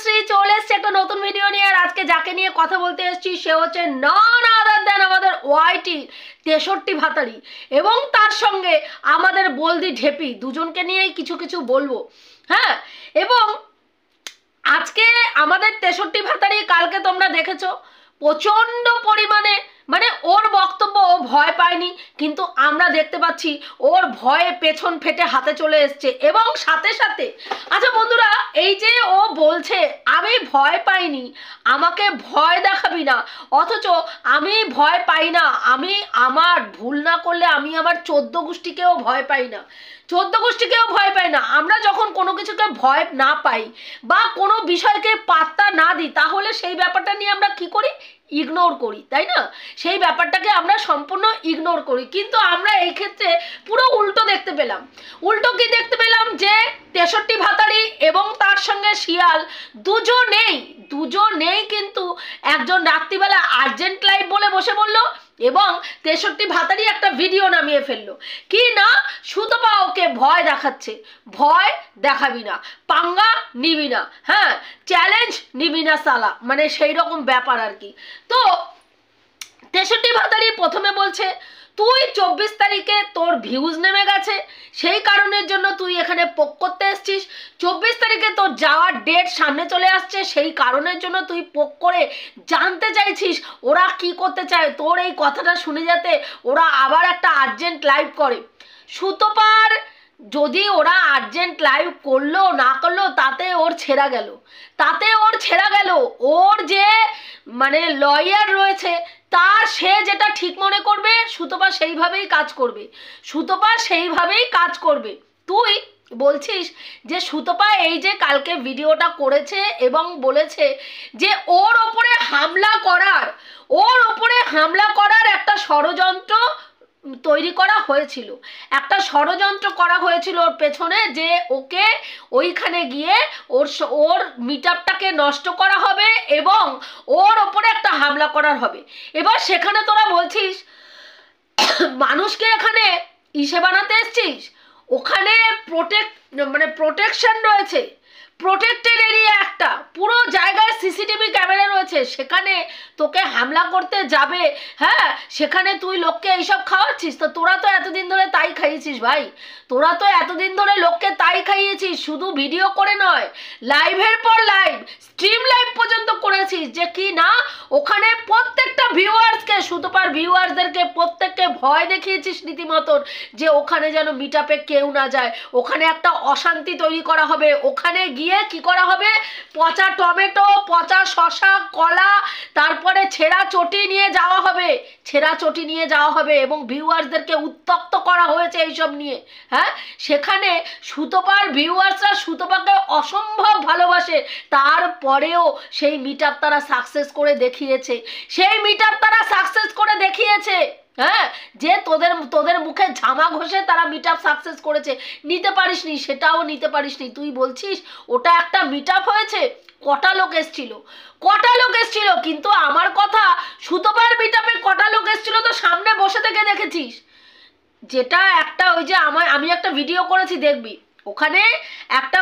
তনুশ্রী চলে এসেছে একটা নতুন ভিডিও নিয়ে। আর আজকে যাকে নিয়ে কথা বলতে এসেছি সে হচ্ছে নন আদার দেন আমাদের ওয়াইটি 63 ভাতারি এবং তার সঙ্গে আমাদের বলদি ঢেপি, দুজনকে নিয়েই কিছু কিছু বলবো। হ্যাঁ, এবং আজকে আমাদের 63 ভাতারি কালকে তোমরা দেখেছো প্রচণ্ড পরিমাণে, মানে ওর বক্তব্য ও ভয় পায়নি, কিন্তু আমরা দেখতে পাচ্ছি ওর ভয়ে পেছন ফেটে হাতে চলে এসছে। এবং সাথে সাথে আচ্ছা বন্ধুরা, এই যে ও বলছে আমি ভয় পাইনি, আমাকে ভয় দেখাবি না, অথচ আমি ভয় পাই না, আমি আমার ভুল না করলে আমি আমার 14 গোষ্ঠীকেও ভয় পাই না, 14 গোষ্ঠীকেও ভয় পাই না। আমরা যখন কোনো কিছুকে ভয় না পাই বা কোনো বিষয়কে পাত্তা না দিই, তাহলে সেই ব্যাপারটা নিয়ে আমরা কি করি? ইগনোর করি, তাই না? সেই ব্যাপারটাকে আমরা সম্পূর্ণ ইগনোর করি। কিন্তু আমরা এই ক্ষেত্রে পুরো উল্টো দেখতে পেলাম। উল্টো কি দেখতে পেলাম? যে 63 ভাতারি এবং তার সঙ্গে শিয়াল দুজনেই কিন্তু একজন রাত্রিবেলা আর্জেন্ট লাইভ বলে বসে বললো এবং 63 ভাতারি একটা ভিডিও নামিয়ে ফেললো কি না, সুতপা ওকে ভয় দেখাচ্ছে, ভয় দেখাবি না, পাঙ্গা নিবি না, হ্যাঁ চ্যালেঞ্জ নিবি না সালা, মানে সেই রকম ব্যাপার আর কি। তো 63 ভাতারি প্রথমে বলছে তুই 24 তারিখে তোর ভিউজ নেমে গেছে, সেই কারণের জন্য তুই এখানে পোক করতে এসছিস। 24 তারিখে তোর যাওয়ার ডেট সামনে চলে আসছে, সেই কারণের জন্য তুই পোক করে জানতে চাইছিস ওরা কি করতে চায়, তোর এই কথাটা শুনে যাতে ওরা আবার একটা আর্জেন্ট লাইভ করে। সুতপার যদি ওরা আর্জেন্ট লাইভ করলো না করলো তাতে ওর ছেঁড়া গেল, ওর যে মানে লয়ার রয়েছে তার সে যেটা ঠিক মনে করবে সুতপা সেইভাবেই কাজ করবে। তুই বলছিস যে সুতপা এই যে কালকে ভিডিওটা করেছে এবং বলেছে যে ওর ওপরে হামলা করার একটা ষড়যন্ত্র তৈরি করা হয়েছিল, ওর পেছনে, যে ওকে ওইখানে গিয়ে ওর মিটআপটাকে নষ্ট করা হবে এবং ওর ওপরে একটা হামলা করার হবে। এবার সেখানে তোরা বলছিস মানুষকে এখানে ইসে বানাতে এসছিস, ওখানে প্রোটেকশন রয়েছে, প্রোটেক্টেড এরিয়া, একটা পুরো জায়গায় সিসিটিভি ক্যামেরা রয়েছে, সেখানে তোকে হামলা করতে যাবে, হ্যাঁ সেখানে তুই লোককে এইসব খাওয়াচ্ছিস। তো তোরা তো এতদিন ধরে তাই খাইয়েছিস ভাই, লোককে তাই খাইয়েছিস, শুধু ভিডিও করে নয়, লাইভের পর লাইভ, স্ট্রিম লাইভ পর্যন্ত করেছিস, যে কি না ওখানে প্রত্যেকটা ভিউয়ার্সকে, সুতপার ভিউয়ার্সদেরকে প্রত্যেককে ভয় দেখিয়েছিস রীতিমতন, যে ওখানে যেন মিটআপে কেউ না যায়, ওখানে একটা অশান্তি তৈরি করা হবে, ওখানে গিয়ে কি করা হবে, পচা টমেটো, পচা শসা, কলা, তারপরে ছেঁড়া চটি নিয়ে যাওয়া হবে এবং ভিউয়ার্সদেরকে উত্তক্ত করা হয়েছে এইসব নিয়ে। হ্যাঁ, সেখানে সুতপার ভিউয়ার্সরা সুতপাকে অসম্ভব ভালোবাসে, তারপরেও সেই মিটআপ তারা সাকসেস করে দেখিয়েছে। হ্যাঁ, যে তোদের মুখে ঝামা ঘষে তারা মিটআপ সাকসেস করেছে, সেটাও নিতে পারিসনি। তুই বলছিস ওটা একটা মিটআপ হয়েছে, কটা লোক এসছিল, কিন্তু আমার কথা, সুতপার মিটআপে কটা লোক এসছিল তো সামনে বসে থেকে দেখেছিস। যেটা একটা ওই যে আমি একটা ভিডিও করেছি দেখবি, ওখানে একটা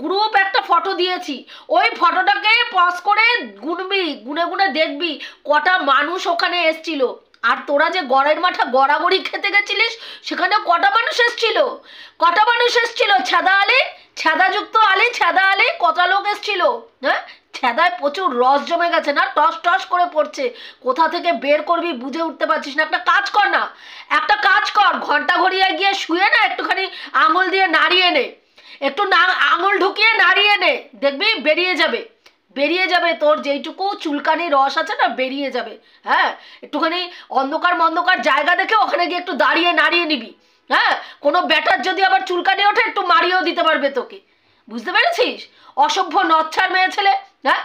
গ্রুপ একটা ফটো দিয়েছি, ওই ফটোটাকে পজ করে গুনে দেখবি কটা মানুষ ওখানে এসছিল। আর তোরা যে গড়ের মাঠা গড়াগড়ি খেতে গেছিলিস, সেখানে কটা মানুষ এসছিল, ছেদাযুক্ত আলী, কটা লোক এসছিল। হ্যাঁ, ছেদায় প্রচুর রস জমে গেছে না, টস টস করে পড়ছে, কোথা থেকে বের করবি বুঝে উঠতে পারছিস না। একটা কাজ কর, ঘন্টা ঘড়িয়ে গিয়ে শুয়ে না, একটুখানি আঙুল দিয়ে নাড়িয়ে নে, আঙুল ঢুকিয়ে নাড়িয়ে নে, দেখবি বেরিয়ে যাবে তোর যেইটুকু চুলকানি রস আছে না, বেরিয়ে যাবে। হ্যাঁ, একটুখানি অন্ধকার জায়গা দেখে ওখানে গিয়ে একটু দাঁড়িয়ে নাড়িয়ে নিবি। হ্যাঁ, কোনো ব্যাটার যদি আবার চুলকানি ওঠে একটু মারিয়েও দিতে পারবে তোকে, বুঝতে পেরেছিস? অসভ্য নচ্ছার মেয়ে ছেলে। হ্যাঁ,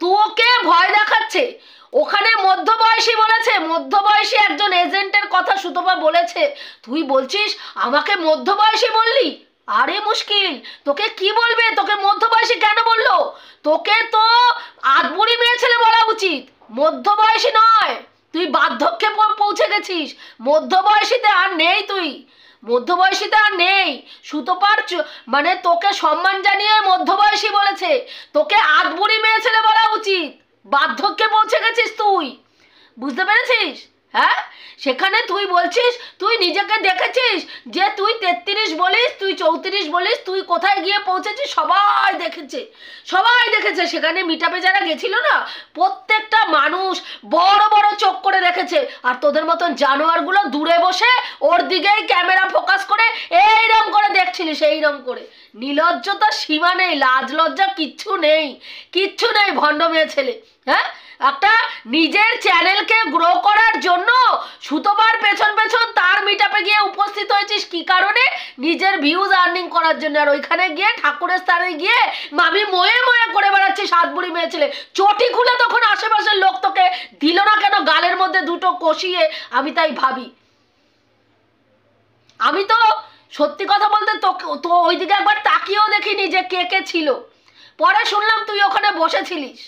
তোকে ভয় দেখাচ্ছে। ওখানে মধ্যবয়সী একজন এজেন্টের কথা সুতপা বলেছে, তুই বলছিস আমাকে মধ্যবয়সী বললি? আরে মুশকিল, তোকে কি বলবে, তোকে মধ্যবয়সী কেন বললো? তোকে তো আধবুড়ি মেয়ে ছেলে বলা উচিত, মধ্যবয়সী নয়। তুই বার্ধক্যে পৌঁছে গেছিস, মধ্যবয়সীতে আর নেই তুই। মধ্যবয়সীতে আর নেই। সুতোপার মানে তোকে সম্মান জানিয়ে মধ্যবয়সী বলেছে, তোকে আধবুড়ি মেয়ে ছেলে বলা উচিত। বার্ধক্যে পৌঁছে গেছিস তুই, বুঝতে পেরেছিস? হ্যাঁ, সেখানে তুই বলছিস, তুই নিজেকে দেখেছিস যে তুই 33 বলিস, তুই 34 বলিস, তুই কোথায় গিয়ে পৌঁছেছিস সবাই দেখেছে, সবাই দেখেছে। সেখানে মিটআপে যারা গেছিল না, প্রত্যেকটা মানুষ বড় বড় চোখ করে দেখেছে। আর তোদের মতন জানোয়ারগুলো দূরে বসে ওর দিকেই ক্যামেরা ফোকাস করে এইরকম করে দেখছিলিস, এইরকম করে। নির্লজ্জতার সীমা নেই, লাজ লজ্জা কিচ্ছু নেই, কিচ্ছু নেই ভণ্ড মেয়ে ছেলে। হ্যাঁ, একটা নিজের চ্যানেলকে গ্রো করার জন্য সুতোপার পেছন পেছন তার মিটআপে গিয়ে উপস্থিত হয়েছিস কি কারণে? নিজের ভিউজ আর্নিং করার জন্য। আর ওইখানে গিয়ে ঠাকুরের স্থানে গিয়ে মামি ময়ে ময়ে করে বেড়াচ্ছিস সাতবুড়ি মেয়ে ছেলে। চটি খুলে তখন আশেপাশের লোক তোকে দিল না কেন গালের মধ্যে দুটো কষিয়ে? আমি তাই ভাবি, আমি তো সত্যি কথা বলতে তো ওইদিকে একবার তাকিয়েও দেখিনি যে কে কে ছিল। পরে শুনলাম তুই ওখানে বসেছিলিস,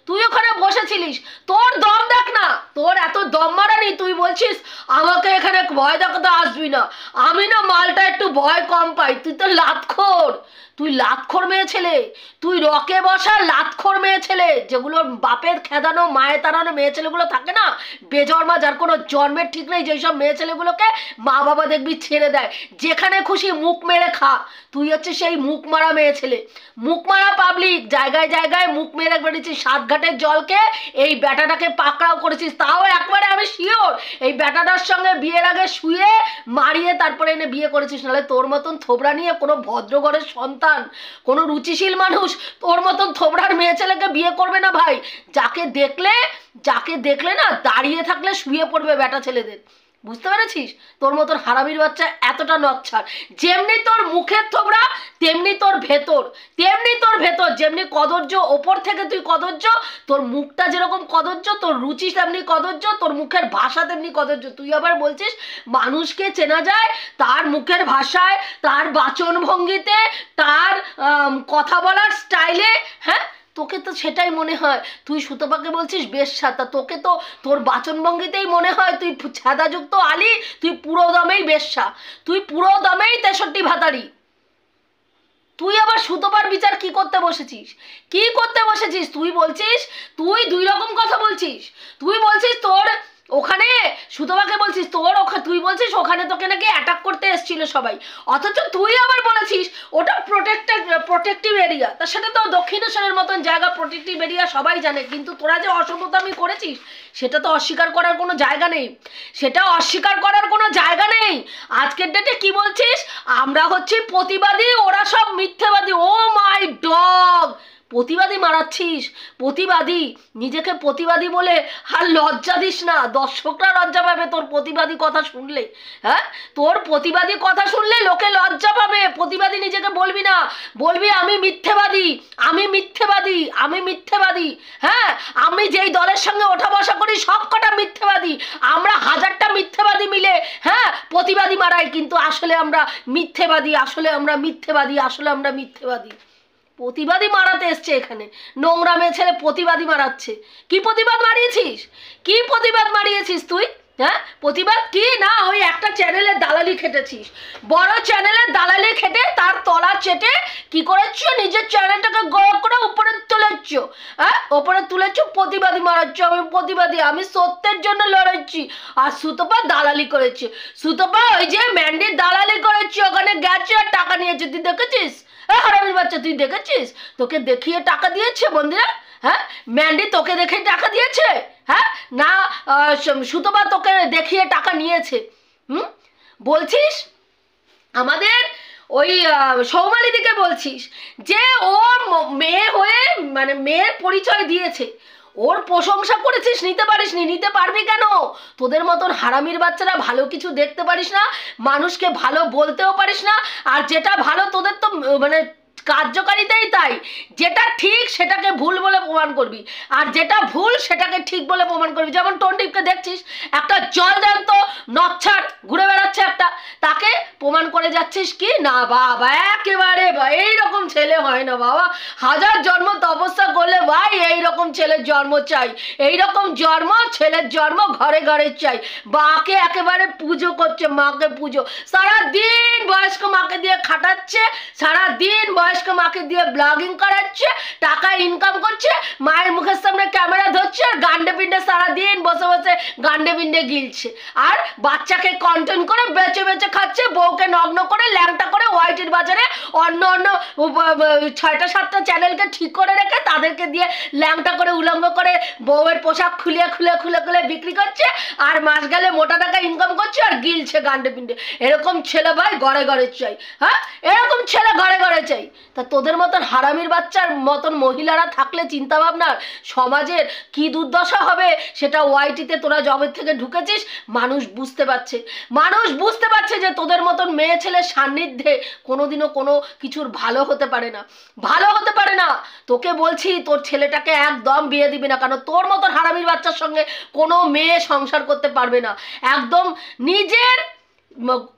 তুই ওখানে বসেছিলিস। তোর দম দেখ না, তোর এত দম মারা নেই। তুই বলছিস আমাকে এখানে ভয় দেখাতে আসবি না, আমি না মালটা একটু ভয় কম পাই। তুই তো লাতখোর, তুই লাতখোর মেয়ে ছেলে, তুই রকে বসা লাতখোর মেয়ে ছেলে। যেগুলোর বাপের খেদানো মায়ের তাড়ানো মেয়ে ছেলেগুলো থাকে না, বেজন্মা, যার কোনো জন্মের ঠিক নেই, যেই সব মেয়ে ছেলেগুলোকে মা বাবা দেখবি ছেড়ে দেয়, যেখানে খুশি মুখ মেরে খা। তুই হচ্ছে সেই মুখ মারা মেয়ে ছেলে, মুখ মারা পাবলিক। জায়গায় জায়গায় মুখ মেরে বেরিয়েছিস, সাতঘাটের জলকে এই ব্যাটাটাকে পাকড়াও করেছিস। তাও একবারে আমি শিওর এই ব্যাটাটার সঙ্গে বিয়ের আগে শুয়ে মারিয়ে তারপরে এনে বিয়ে করেছিস। নাহলে তোর মতন থোবড়া নিয়ে কোনো ভদ্রঘরের সন্তান, কোনো রুচিশীল মানুষ তোর মতন থোবড়ার মেয়ে ছেলেকে বিয়ে করবে না ভাই। যাকে দেখলে না দাঁড়িয়ে থাকলে শুয়ে পড়বে ব্যাটা ছেলেদের, বুঝতে পেরেছিস? তোর মতন হারামির বাচ্চা এতটা নচ্ছার। যেমনি তোর মুখের থোবড়া তেমনি তোর ভেতর, যেমনি কদর্য, ওপর থেকে তুই কদর্য, তোর মুখটা যেরকম কদর্য, তোর রুচি তেমনি কদর্য, তোর মুখের ভাষা তেমনি কদর্য। তুই আবার বলছিস মানুষকে চেনা যায় তার মুখের ভাষায়, তার বাচন ভঙ্গিতে, তার কথা বলার স্টাইলে। হ্যাঁ, তোকে তো সেটাই মনে হয়। তুই সুতপাকে বলছিস বেশ্যা, তা তোকে তো তোর বাচনভঙ্গিতেই মনে হয় তুই ছাদাযুক্ত আলি, তুই পুরো দমেই বেশ্যা, তুই পুরো দমেই 63 ভাতারি। তুই আবার সুতপার বিচার কি করতে বসেছিস? তুই বলছিস, তুই দুই রকম কথা বলছিস। তুই বলছিস তোর ওখানে সুতপাকে বলছিস তুই বলছিস ওখানে তোকে নাকি অ্যাটাক করতে এসেছিল সবাই, অথচ তুই আবার বলেছিস ওটা প্রোটেক্টিভ এরিয়া। তার সাথে তো দক্ষিণেশ্বরের মতন জায়গা প্রোটেক্টিভ এরিয়া সবাই জানে, কিন্তু তোরা যে অসভ্যতামি করেছিস সেটা তো অস্বীকার করার কোনো জায়গা নেই, আজকের ডেটে কি বলছিস আমরা হচ্ছি প্রতিবাদী, ওরা সব মিথ্যেবাদী। ও মাই ডগ, প্রতিবাদী মারাচ্ছিস, প্রতিবাদী, নিজেকে প্রতিবাদী বলে আর লজ্জা দিস না। দর্শকরা লজ্জা পাবে তোর প্রতিবাদী কথা শুনলে। হ্যাঁ, তোর প্রতিবাদী কথা শুনলে লোকে লজ্জা পাবে। প্রতিবাদী নিজেকে বলবি না, বলবি আমি মিথ্যেবাদী। হ্যাঁ, আমি যেই দলের সঙ্গে ওঠা বসা করি সব কটা মিথ্যেবাদী। আমরা 1000টা মিথ্যেবাদী মিলে হ্যাঁ প্রতিবাদী মারাই, কিন্তু আসলে আমরা মিথ্যেবাদী। প্রতিবাদী মারাতে এসছে এখানে, নোংরা মেয়ে ছেলে প্রতিবাদী মারাচ্ছে। কি প্রতিবাদ মারিয়েছিস তুই? হ্যাঁ, প্রতিবাদ কি না, ওই একটা চ্যানেলের দালালি খেটেছিস, বড় চ্যানেলের দালালি খেটে তার তলা চেটে কি করেছ, নিজের চ্যানেলটাকে গড় করে উপরে তুলেছ। হ্যাঁ, উপরে তুলেছ, প্রতিবাদী মারাচ্ছ। আমি প্রতিবাদী, আমি সত্যের জন্য লড়াচ্ছি। আর সুতপা দালালি করেছে, সুতপা ওই যে ম্যান্ডির দালালি করেছে, ওখানে গেছে আর টাকা নিয়েছে। তুই দেখেছিস? হারামির বাচ্চা, তুই দেখেছিস? তোকে দেখিয়ে টাকা দিয়েছে বন্ধুরা? হ্যাঁ, ম্যান্ডি তোকে দেখে টাকা দিয়েছে? হ্যাঁ না, সুতপা তোকে দেখিয়ে টাকা নিয়েছে? বলছিস আমাদের ওই সৌমালিদিকে বলছিস যে ও মেয়ে হয়ে মানে মেয়ের পরিচয় দিয়েছে, ওর প্রশংসা করেছিস, নিতে পারিসনি। নিতে পারবি কেন? তোদের মতন হারামির বাচ্চারা ভালো কিছু দেখতে পারিস না, মানুষকে ভালো বলতেও পারিস না। আর যেটা ভালো তোদের তো মানে কার্যকারিতাই তাই, যেটা ঠিক সেটাকে ভুল বলে প্রমাণ করবি, আর যেটা ভুল সেটাকে ঠিক বলে প্রমাণ করবি। যেমন টন্ডিপকে দেখছিস, একটা জলজান্ত নচ্ছার ঘুরে বেড়াচ্ছে একটা, তাকে প্রমাণ করে যাচ্ছিস কি না বাবা একেবারে ভাই এইরকম ছেলে হয় না বাবা, হাজার জন্ম তপস্যা করলে ভাই এইরকম ছেলের জন্ম চাই, এইরকম জন্ম ছেলের জন্ম ঘরে ঘরে চাই। মাকে একেবারে পুজো করছে, মাকে পুজো, সারাদিন বয়স্ক মাকে দিয়ে খাটাচ্ছে, সারাদিন বয়স্ক মাকে দিয়ে ব্লগিং করাচ্ছে, টাকা ইনকাম করছে, মায়ের মুখের সামনে ক্যামেরা ধরছে, আর গান্ডে পিন্ডে সারাদিন বসে বসে গান্ডে পিন্ডে গিলছে, আর বাচ্চাকে কন্টেন্ট করে বেচে বেচে খাচ্ছে, বউকে নগ্ন করে ল্যাংটা করে ওয়াইটির বাজারে অন্য অন্য 6টা 7টা চ্যানেলকে ঠিক করে রেখে তাদেরকে দিয়ে ল্যাংটা করে উলঙ্গ করে বউয়ের পোশাক খুলে খুলে খুলে খুলে বিক্রি করছে, আর মাস গেলে মোটা টাকা ইনকাম করছে আর গিলছে গান্ডে পিন্ডে। এরকম ছেলে ভাই ঘরে ঘরে চাই, হ্যাঁ এরকম ছেলে ঘরে ঘরে চাই। তা তোদের মতন হারামির বাচ্চার মতন মহিলারা থাকলে চিন্তা ভাবনার সমাজের কি দুর্দশা হবে সেটা ওয়াইটিতে তোরা জবের থেকে ঢুকেছিস মানুষ বুঝতে পারছে, মানুষ বুঝতে পারছে যে তোদের মতন মেয়ে ছেলের সান্নিধ্যে কোনোদিনও কোনো কিছুর ভালো হতে পারে না, ভালো হতে পারে না। তোকে বলছি তোর ছেলেটাকে একদম বিয়ে দিবি না, কারণ তোর মতন হারামির বাচ্চার সঙ্গে কোনো মেয়ে সংসার করতে পারবে না। একদম নিজের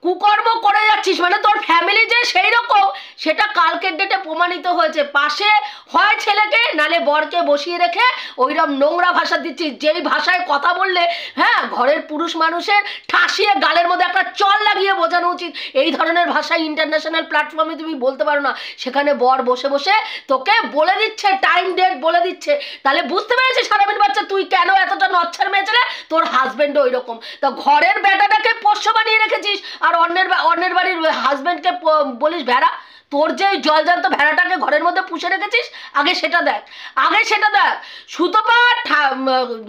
কুকর্ম করে যাচ্ছিস, মানে তোর ফ্যামিলি যে সেই রকম সেটা কালকের ডেটে প্রমাণিত হয়েছে। পাশে হয় ছেলেকে নালে বরকে বসিয়ে রেখে ওইরকম নোংরা ভাষা দিচ্ছিস, যেই ভাষায় কথা বললে হ্যাঁ ঘরের পুরুষ মানুষের ঠাসিয়ে গালের মধ্যে একটা চল লাগিয়ে বোঝানো উচিত। এই ধরনের ভাষায় ইন্টারন্যাশনাল প্ল্যাটফর্মে তুমি বলতে পারো না, সেখানে বর বসে বসে তোকে বলে দিচ্ছে, টাইম ডেট বলে দিচ্ছে। তাহলে বুঝতে পেরেছিস হারামির বাচ্চা তুই কেন এতটা নচ্ছার মেয়ে ছেলে, তোর হাজবেন্ডও ওই রকম। তা ঘরের বেটাটাকে পোষ্য বানিয়ে রেখেছিস আর অন্যের বাড়ির হাজবেন্ডকে বলিস ভেড়া। তোর যে জলজান্ত ভেড়াটাকে ঘরের মধ্যে পুষে রেখেছিস আগে সেটা দেখ, আগে সেটা দেখ। সুতপা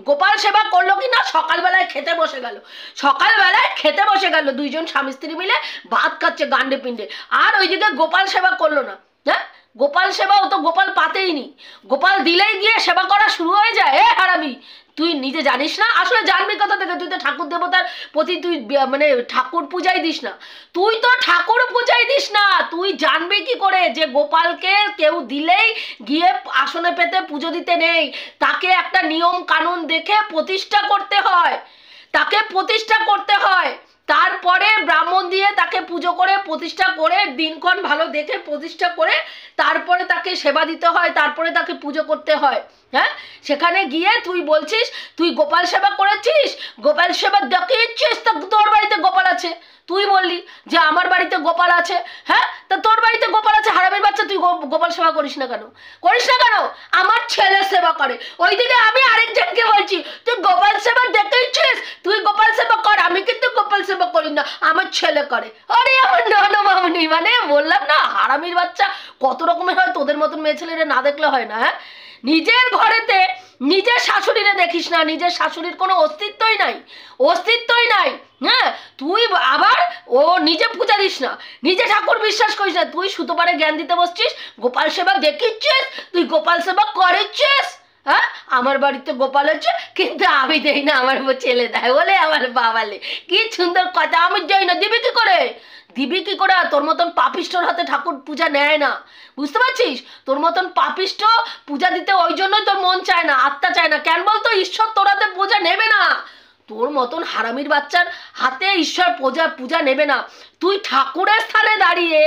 গোপাল সেবা করলো কি না, সকালবেলায় খেতে বসে গেল, সকালবেলায় খেতে বসে গেল, দুইজন স্বামী স্ত্রী মিলে ভাত খাচ্ছে গান্ডে পিন্ডে, আর ওইদিকে গোপাল সেবা করলো না। হ্যাঁ গোপাল সেবা ও তো গোপাল পাতেই নি, গোপাল দিলেই গিয়ে সেবা করা শুরু হয়ে যায়। এ হারামি তুই নিজে জানিস না, আসলে জানবি কথা থেকে, তুই তো ঠাকুর দেবতার প্রতি তুই মানে ঠাকুর পূজাই দিস না, তুই তো ঠাকুর পূজাই দিস না। তুই জানবি কি করে যে গোপালকে কেউ দিলেই গিয়ে আসনে পেতে পুজো দিতে নেই, তাকে একটা নিয়ম কানুন দেখে প্রতিষ্ঠা করতে হয়, তাকে প্রতিষ্ঠা করতে হয়, তারপরে ব্রাহ্মণ দিয়ে তাকে পুজো করে প্রতিষ্ঠা করে দিনক্ষণ ভালো দেখে প্রতিষ্ঠা করে তারপরে তাকে সেবা দিতে হয়, তারপরে তাকে পুজো করতে হয়। হ্যাঁ সেখানে গিয়ে তুই বলছিস তুই গোপাল সেবা করেছিস, গোপাল সেবা দেখিয়েছিস, তা তোর বাড়িতে গোপাল আছে, তুই বললি যে আমার বাড়িতে গোপাল আছে। হ্যাঁ তা তোর বাড়িতে গোপাল আছে, হারামির বাচ্চা তুই গোপাল সেবা করিস না কেন, করিস না কেন? আমার ছেলে সেবা করে, ওইদিকে আমি আরেকজনকে বলছি তুই গোপাল সেবা দেখেছিস, তুই গোপাল সেবা কর, আমি কিন্তু গোপাল সেবা করি না, আমার ছেলে করে। আরে আমার নানা মামনি, মানে বললাম না হারামির বাচ্চা কত রকমের হয়, তোদের মতন মেয়ে ছেলেরা না দেখলে হয় না। হ্যাঁ নিজের ঘরেতে নিজের শাশুড়িরে দেখিস না, নিজের শাশুড়ির কোনো অস্তিত্বই নাই, অস্তিত্বই নাই। হ্যাঁ তুই আবার ও নিজে পূজা দিস না, নিজে ঠাকুর বিশ্বাস করিস না, তুই সুতোপারে জ্ঞান দিতে বসছিস, গোপাল সেবা দেখিচ্ছিস, তুই গোপাল সেবা করেছিস। হ্যাঁ আমার বাড়িতে গোপাল হচ্ছে কিন্তু আমি দেই না, আমার ছেলে দেয় বলে আমার বাবালে, কি সুন্দর কথা, আমি যাই না, দিবি কি করে, দিবি কি করে? তোর মতন পাপিষ্টর হাতে ঠাকুর পূজা নেয় না, বুঝতে পারছিস? তোর মতন পাপিষ্ট পূজা দিতে ওই জন্যই তোর মন চায় না, আত্মা চায় না। কেন বলতো? ঈশ্বর তোর হাতে পূজা নেবে না, তোর মতন হারামির বাচ্চার হাতে ঈশ্বর পূজা নেবে না। তুই ঠাকুরের স্থানে দাঁড়িয়ে,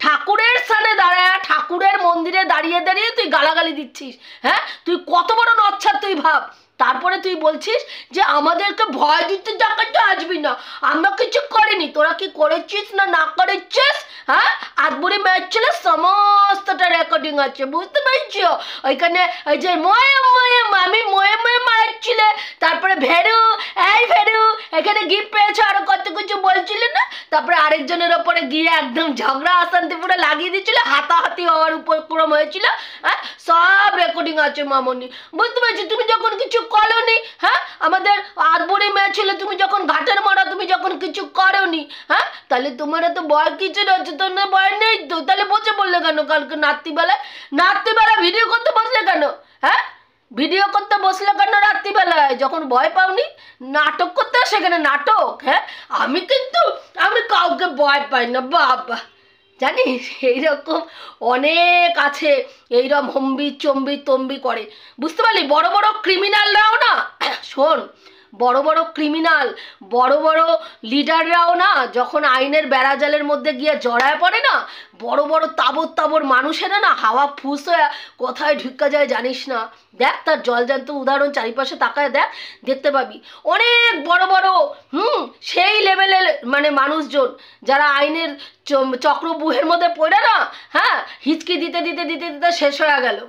ঠাকুরের স্থানে দাঁড়ায়, ঠাকুরের মন্দিরে দাঁড়িয়ে দাঁড়িয়ে তুই গালাগালি দিচ্ছিস। হ্যাঁ তুই কত বড় নচ্ছার তুই ভাব। তারপরে তুই বলছিস যে আমাদেরকে ভয় দিতে জায়গাটা আসবি না, আমরা কিছু করিনি, তোরা কি করেছিস না না করেছিস? হ্যাঁ আকবরী ম্যাচ ছিল, সমস্তটা রেকর্ডিং আছে, বুঝতে পারছি? ওইখানে ওই যে ময়ে ময়ে মামি ময়ে ময়ে মারছিলে, তারপরে ভেরু এই ভেরু এখানে গিফট পেয়েছো, আরো কত কিছু বলছিলে না, তারপরে আরেকজনের ওপরে গিয়ে একদম ঝগড়া অশান্তি পুরো লাগিয়ে দিচ্ছিল, হাতাহাতি হওয়ার উপক্রম হয়েছিল। হ্যাঁ সব রেকর্ডিং আছে মামনি, বুঝতে পারছি? তুমি যখন কিছু করোনি, হ্যাঁ আমাদের আকবরী মেয়ে ছিল, তুমি যখন ঘাটের মারা, তুমি যখন কিছু করোনি, হ্যাঁ তাহলে তোমার তো ভয় কিছু রয়েছে, তোমার ভয় নেই তো, তাহলে বসে পড়লে কেন কালকে রাত্রিবেলা ভিডিও করতে বসলে কেন? হ্যাঁ ভিডিও করতে বসলে কেন রাত্রিবেলায়, যখন ভয় পাওনি? নাটক করতে সেখানে নাটক। হ্যাঁ আমি কাউকে ভয় পাই না বাবা, জানিস এইরকম অনেক আছে, এইরকম হম্বি চম্বি তম্বি করে, বুঝতে পারলি? বড় বড় ক্রিমিনালরাও না শোন, বড় বড় ক্রিমিনাল, বড় বড় লিডাররাও না যখন আইনের বেড়াজালের মধ্যে গিয়ে জড়ায় পড়ে না, বড় বড় তাবর তাবর মানুষেরা না হাওয়া ফুস হয়ে কোথায় ঢুকা যায় জানিস না। দেখ তার জলজান্ত উদাহরণ চারিপাশে তাকায় দেখ, দেখতে পাবি অনেক বড় বড় সেই লেভেলের মানে মানুষজন যারা আইনের চক্রব্যূহের মধ্যে পড়ে না, হ্যাঁ, হিচকি দিতে দিতে দিতে দিতে শেষ হয়ে গেল।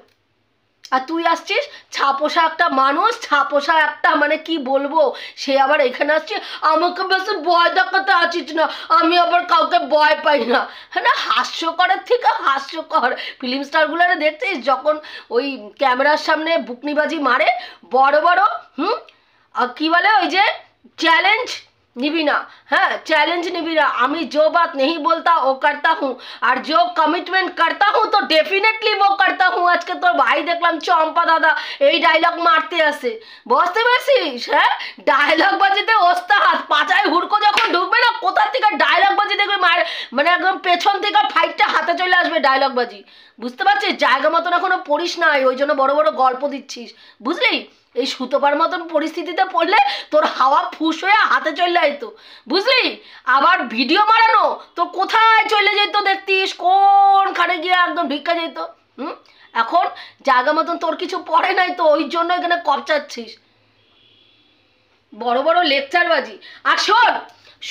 আর তুই আসছিস ছাপোষা একটা মানুষ, ছাপোষা একটা মানে কি বলবো, সে আবার এখানে আসছে আমাকে বেশি ভয় দেখাতে আছিস না, আমি আবার কাউকে ভয় পাই না। হ্যাঁ না, হাস্যকরের থেকে হাস্যকর। ফিল্ম স্টারগুলোরে দেখছিস যখন ওই ক্যামেরার সামনে বুকনিবাজি মারে বড় বড় কি বলে ওই যে চ্যালেঞ্জ निभी ना, हाँ चैलेंज निभी ना, আমি जो बात नहीं बोलता वो करता हूँ और जो कमिटमेंट करता हूँ तो डेफिनेटली वो करता हूँ। आज के तो भाई देखलाम चम्पा दादा এই ডায়লগ মারতে আসে, বুঝতে পারছিস? হ্যাঁ, ডায়লগ বাজিতে ওস্তাদ, পাঁচায় হুড়কো যখন ঢুকবে না কোথা থেকে ডায়লগ বাজি দেখবে মানে একদম পেছন থেকে ফাইটটা হাতে চলে আসবে ডায়লগ বাজি, বুঝতে পারছিস? জায়গা মতন এখনো পড়িস নাই, ওই জন্য বড় বড় গল্প দিচ্ছিস, বুঝলি? এই সুতোপার মতন পরিস্থিতিতে পড়লে তোর হাওয়া ফুস হয়ে হাতে চলে যেত, বুঝলি? আবার ভিডিও বানানো তো কোথায় চলে যেত দেখতিস, কোনখানে গিয়ে একদম ঢিক্কা যেত। এখন জায়গা মতন তোর কিছু পড়ে নাই তো ওই জন্য এখানে কপচাচ্ছিস, বড় বড় লেকচারবাজি। আর শোন,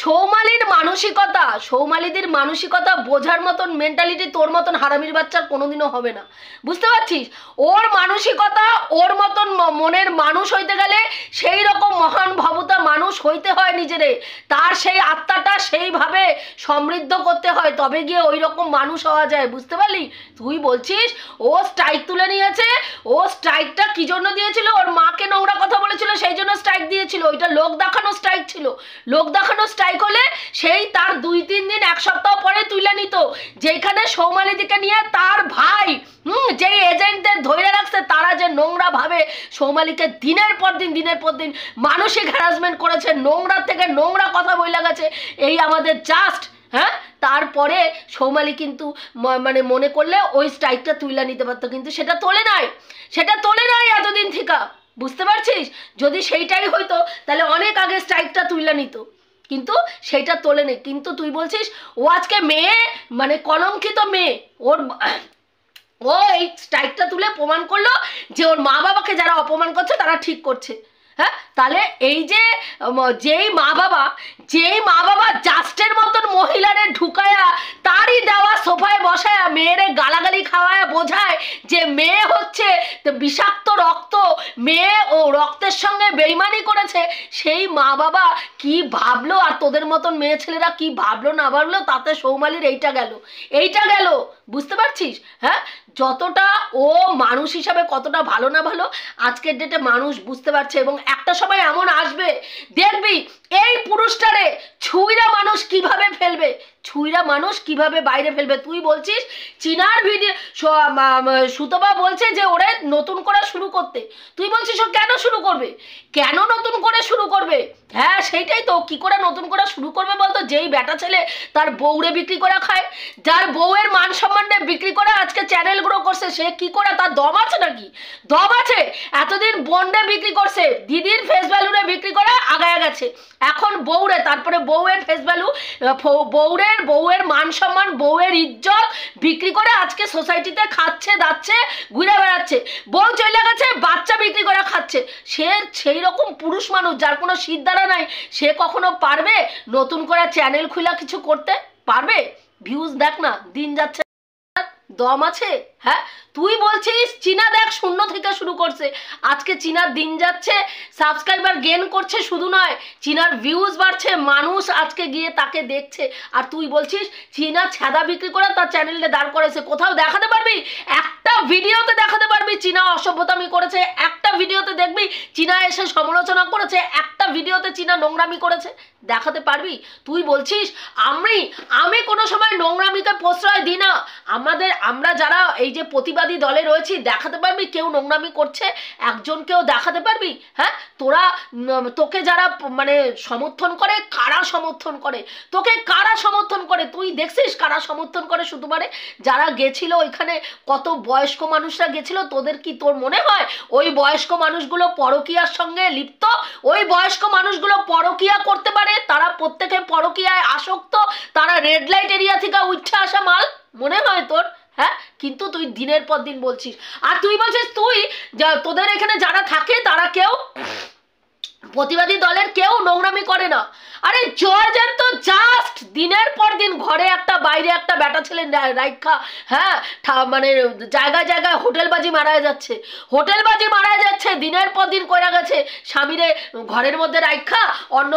সৌমালির মানসিকতা, সৌমালিদের মানসিকতা বোঝার মতন মেন্টালিটি তোর মতন হারামির বাচ্চার কোনোদিনও হবে না, বুঝতে পারছিস? ওর মানসিকতা, ওর মতন মনের মানুষ হইতে গেলে সেই রকম মহান ভবতা মানুষ হইতে হয় নিজেরে, তার সেই আত্মাটা সেইভাবে সমৃদ্ধ করতে হয়, তবে গিয়ে ওই রকম মানুষ হওয়া যায়, বুঝতে পারলি? তুই বলছিস ও স্ট্রাইক তুলে নিয়েছে, ও স্ট্রাইকটা কি জন্য দিয়েছিল? ওর মাকে নোংরা কথা বলেছিল সেই জন্য স্ট্রাইক দিয়েছিল, ওইটা লোক দেখানো স্ট্রাইক ছিল। লোক দেখানো স্ট্রাইক হলে সেই তার 2-3 দিন এক সপ্তাহ পরে তুলে নিত, যেখানে সৌমালিদিকে নিয়ে তার ভাই যে এজেন্টদের ধরে রাখছে তারা যে নোংরা ভাবে সৌমালিকে দিনের পর দিন মানসিক হ্যারাসমেন্ট করেছে, নোংরা থেকে নোংরা কথা বলে গেছে, এই আমাদের জাস্ট, হ্যাঁ। তারপরে সৌমালি কিন্তু মানে মনে করলে ওই স্ট্রাইকটা তুলে নিতে পারতো, কিন্তু সেটা তোলে নাই, সেটা তোলে নাই এতদিন থেকে, বুঝতে পারছিস? যদি সেইটাই হইতো তাহলে অনেক আগে স্ট্রাইকটা তুলে নিত, কিন্তু সেইটা তোলে নেই। কিন্তু তুই বলছিস ও আজকে মেয়ে মানে কলঙ্কিত মেয়ে, ও এই স্ট্রাইকটা তুলে প্রমাণ করলো যে ওর মা বাবাকে যারা অপমান করছে তারা ঠিক করছে। হ্যাঁ, তাহলে এই যে যেই মা বাবা জাস্টের মতন মহিলারে ঢুকায়া তারই দেওয়া সোফায় বসায়া মেয়েরে গালাগালি খাওয়ায় বোঝায় যে মেয়ে হচ্ছে বিষাক্ত রক্ত, মেয়ে ও রক্তের সঙ্গে বেইমানি করেছে, সেই মা বাবা কি ভাবলো আর তোদের মতন মেয়ে ছেলেরা কি ভাবলো না ভাবলো তাতে সৌমালির এইটা গেল, বুঝতে পারছিস? হ্যাঁ, যতটা ও মানুষ হিসাবে কতটা ভালো না ভালো আজকের ডেটে মানুষ বুঝতে পারছে, এবং একটা সময় এমন আসবে দেখবি এই পুরুষটারে ছুঁইরা মানুষ কিভাবে ফেলবে, ছুঁইরা মানুষ কিভাবে বাইরে ফেলবে। তুই বলছিস চীনার ভিডিও, সুতপা বলছে যে ওরে নতুন করে শুরু করতে, তুই বলছিস ও কেন শুরু করবে, কেন নতুন করে শুরু করবে? হ্যাঁ সেইটাই তো, কি করে নতুন করে শুরু করবে বলতো? যেই বেটা ছেলে তার বউরে বিক্রি করে খায়, যার বউয়ের মান সম্মানে বিক্রি করে আজকে চ্যানেল গ্রো করছে, সে কি করে, তার দম আছে নাকি? দম আছে? এতদিন বোনরে বিক্রি করছে, দিদির ফেস ভ্যালুরে বিক্রি করে আগায় গেছে, এখন বউরে, তারপরে বউয়ের ফেস ভ্যালু, বউয়ের মান সম্মান, বউয়ের ইজ্জত বিক্রি করে আজকে সোসাইটিতে খাচ্ছে দাচ্ছে ঘুরে বেড়াচ্ছে, বউ চলে গেছে বাচ্চা বিক্রি করে খাচ্ছে। সে সেই রকম পুরুষ মানুষ যার কোনো সিদ্ধারা নাই, সে কখনো পারবে নতুন করে চ্যানেল খুলা কিছু করতে পারবে? ভিউজ দেখ না দিন যাচ্ছে, দম আছে? হ্যাঁ, তুই বলছিস চীনা দেখ শূন্য থেকে শুরু করছে, আজকে চীনার দিন যাচ্ছে, সাবস্ক্রাইবার গেন করছে, শুধু নয় চীনার ভিউজ বাড়ছে, মানুষ আজকে গিয়ে তাকে দেখছে, আর তুই বলছিস চীনা ছাদা বিক্রি করে তার চ্যানেলে দাঁড় করেছে। কোথাও দেখাতে পারবি? একটা ভিডিওতে দেখাতে পারবি চীনা অসভ্যতামি করেছে? একটা ভিডিওতে দেখবি চীনা এসে সমালোচনা করেছে? একটা ভিডিওতে চীনা নোংরামি করেছে? দেখাতে পারবি? তুই বলছিস আমি কোনো সময় নোংরামিকে প্রশ্রয় দিই না। আমরা যারা এই যে প্রতিবাদী দলে রয়েছি, দেখাতে পারবি কেউ নোংরামি করছে? একজনকেও দেখাতে পারবি? হ্যাঁ, তোকে যারা মানে সমর্থন করে, কারা সমর্থন করে তোকে? কারা সমর্থন করে তুই দেখছিস? কারা সমর্থন করে? শুধু মানে যারা গেছিল ওইখানে, কত বয়স্ক মানুষরা গেছিল, তোর মনে হয় ওই বয়স্ক মানুষগুলো পরকীয়ার সঙ্গে লিপ্ত? ওই বয়স্ক মানুষগুলো পরকীয়া করতে পারে? তারা প্রত্যেকে পরকীয়ায় আসক্ত, তারা রেড লাইট এরিয়া থেকে উঠে আসা মাল মনে হয় তোর? হ্যাঁ, কিন্তু তুই দিনের পর দিন বলছিস, আর তুই বলছিস তোদের এখানে যারা থাকে তারা কেউ, প্রতিবাদী দলের কেউ নোংরামি করে না। আরে জয়দেব তো জাস্ট দিনের পর দিন ঘরে একটা বাইরে একটা বেটা ছেলে রাইখা, হ্যাঁ, মানে জায়গায় জায়গায় হোটেলবাজি মারা যাচ্ছে, দিনের পর দিন কইরা গেছে। স্বামীরে ঘরের মধ্যে রাইখা অন্য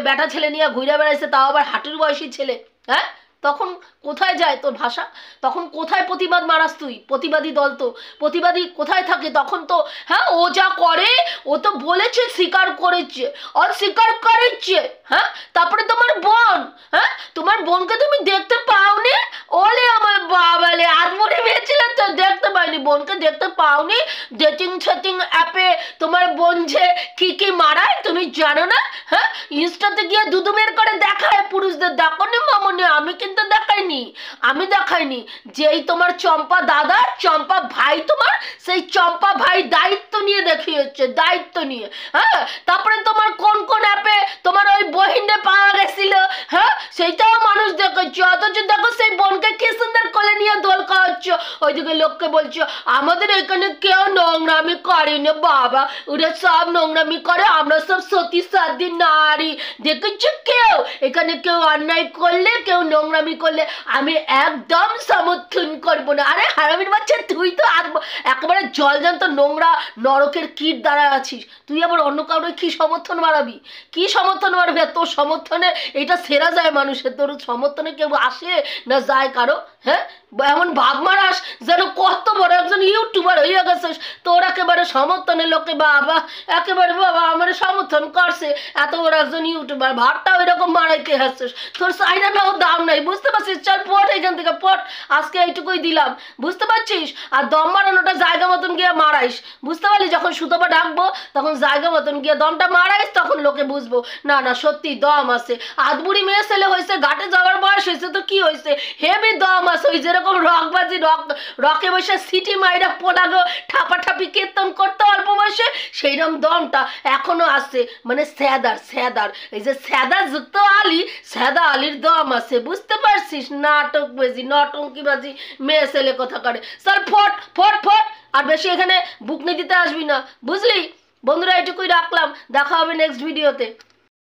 বেটা ছেলে নিয়ে ঘুরে বেড়াইছে, তাও আবার হাঁটুর বয়সী ছেলে। হ্যাঁ, তখন কোথায় যায় তোর ভাষা? তখন কোথায় প্রতিবাদ মারাস তুই? প্রতিবাদী দল তো প্রতিবাদী কোথায় থাকে তখন? তো হ্যাঁ, ও যা করে, ও তো বলেছে, স্বীকার করেছে, অস্বীকার করেছে। হ্যাঁ, তারপরে তোমার বোন, হ্যাঁ, তোমার বোনকে তুমি দেখতে পাওনি? ওলে আমার বাবালে, আজমরে মেয়েছিল তো দেখতে পাইনি, বোনকে দেখতে পাওনি? ডেটিং সেটিং অ্যাপে তোমার বোন যে কি মারায় তুমি জানো না? হ্যাঁ, ইনস্টাতে গিয়ে দুদু বের করে দেখায় পুরুষদের, দেখো নি মামনি? আমি দেখাইনি। যেই তোমার চম্পা দাদা, চম্পা ভাই, তোমার সেই চম্পা ভাই দায়িত্ব নিয়ে দেখিয়েছে, দায়িত্ব নিয়ে। হ্যাঁ, তারপরে তোমার কোন কোন অ্যাপে তোমার ওই বহিনে পাওয়া গেছিল, হ্যাঁ, সেইটাও মানুষ দেখেছে। অথচ দেখো সেই বোনকে কি সুন্দর কোলে নিয়ে দোল খাওয়াচ্ছ, ওইদিকে লোককে বলছো আমাদের এখানে কেউ নোংরামি করে না বাবা, ওরা সব নোংরামি করে, আমরা সব সতী সাধ্য নারী। দেখেছ কেউ এখানে কেউ অন্যায় করলে, কেউ নোংরামি করলে আমি একদম সমর্থন করবো না। আরে হারামির বাচ্চা, তুই তো একেবারে জলজান্ত নোংরা নরকের কীট দ্বারা আছিস, তুই আবার অন্য কাউকে কি সমর্থন মারাবি? কি সমর্থন মারবি? তোর সমর্থনে এটা সেরা যায় মানুষের, তোর সমর্থনে কেউ আসে না যায় কারো? হ্যাঁ, এমন ভাব মারাস যেন কত বড় একজন ইউটিউবার হয়ে গেছিস, তোর একেবারে সমর্থনের লোকে বাবা, একেবারে বাবা আমার সমর্থন করছে, এত বড় একজন ইউটিউবার, ভাবটা ওই রকম মারাইতে আসছিস, তোর চাইনাটাও দাম নাই, বুঝতে পারছিস? চল পট এখান থেকে পট, আজকে এইটুকুই দিলাম, বুঝতে পারছিস? আর দম মারানোটা জায়গা মতন গিয়ে মারাইস, বুঝতে পারলি? যখন সুতোপা ডাকবো তখন জায়গা মতন গিয়ে দমটা মারাইস, তখন লোকে বুঝবো না না সত্যি দম আছে। আধবুড়ি মেয়ে ছেলে হয়েছে, ঘাটে যাওয়ার বয়স হয়েছে, তো কি হয়েছে, হেভি দম আছে। ওই যেরকম রকবাজি রকে বসে সিটি মাইরা পোলাগো ঠাপাঠাপি কীর্তন করতে অল্প বয়সে, সেইরকম দমটা এখনো আছে, মানে স্যাদার এই যে স্যাদা যুক্ত আলী, স্যাদা আলীর দম আছে, বুঝতে পারছিস? নটঙ্কিবাজি মেয়ে ছেলে কথা করে। চল ফট ফট ফট, আর বেশি এখানে বুকনি দিতে আসবি না, বুঝলি? বন্ধুরা, এটুকুই রাখলাম, দেখা হবে নেক্সট ভিডিওতে।